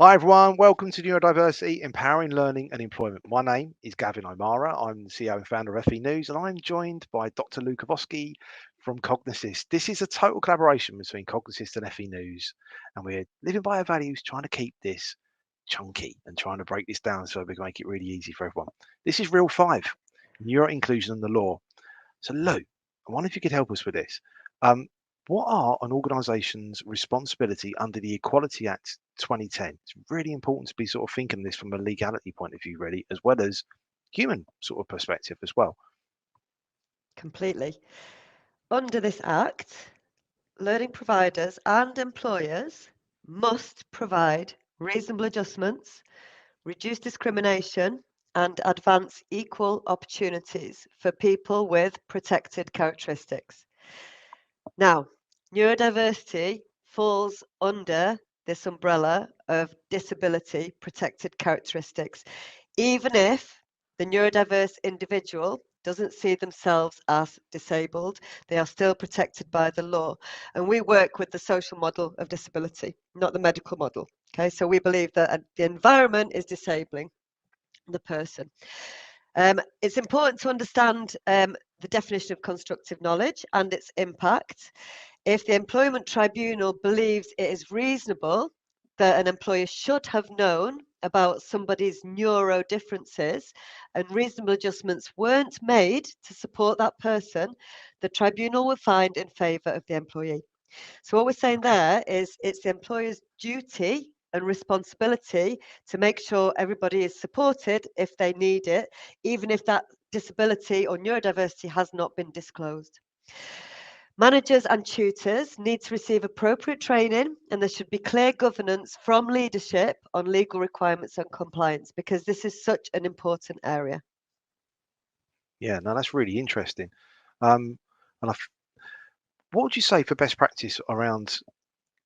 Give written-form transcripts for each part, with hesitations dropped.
Hi everyone, welcome to Neurodiversity, Empowering Learning and Employment. My name is Gavin. I'm the CEO and founder of FE News, and I'm joined by Dr. Lou Karwowski from Cognisys. This is a total collaboration between Cognisys and FE News, and we're living by our values, trying to keep this chunky and trying to break this down so we can make it really easy for everyone. This is Real 5, Neuro-inclusion and the law. So Lou, I wonder if you could help us with this. What are an organisation's responsibility under the Equality Act 2010? It's really important to be sort of thinking this from a legality point of view, really, as well as human sort of perspective as well. Completely. Under this Act, learning providers and employers must provide reasonable adjustments, reduce discrimination, and advance equal opportunities for people with protected characteristics. Now, neurodiversity falls under this umbrella of disability protected characteristics, even if the neurodiverse individual doesn't see themselves as disabled, they are still protected by the law. And we work with the social model of disability, not the medical model. Okay, so we believe that the environment is disabling the person. It's important to understand the definition of constructive knowledge and its impact. If the employment tribunal believes it is reasonable that an employer should have known about somebody's neuro differences and reasonable adjustments weren't made to support that person, the tribunal will find in favour of the employee. So what we're saying there is it's the employer's duty and responsibility to make sure everybody is supported if they need it, even if that disability or neurodiversity has not been disclosed. Managers and tutors need to receive appropriate training, and there should be clear governance from leadership on legal requirements and compliance, because this is such an important area. Yeah, no, that's really interesting. And what would you say for best practice around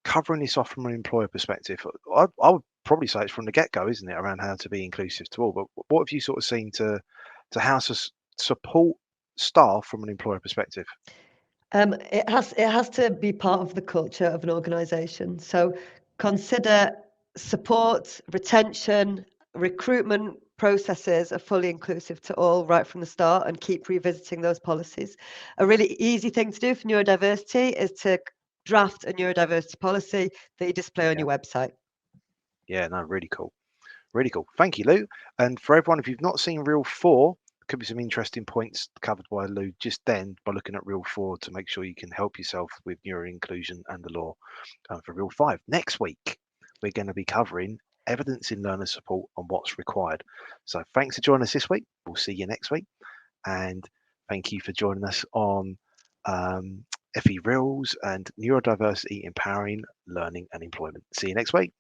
covering this off from an employer perspective? I would probably say it's from the get-go, isn't it, around how to be inclusive to all. But what have you sort of seen to how to support staff from an employer perspective? It has to be part of the culture of an organisation. So consider support, retention, recruitment processes are fully inclusive to all right from the start, and keep revisiting those policies. A really easy thing to do for neurodiversity is to draft a neurodiversity policy that you display on Yeah, your website. yeah, no, really cool. Really cool. Thank you, Lou. And for everyone, if you've not seen Reel 4, there could be some interesting points covered by Lou just then by looking at Reel 4 to make sure you can help yourself with neuro-inclusion and the law. For Reel 5, next week, we're going to be covering evidence in learner support and what's required. So thanks for joining us this week. We'll see you next week. And thank you for joining us on FE Reels and Neurodiversity Empowering Learning and Employment. See you next week.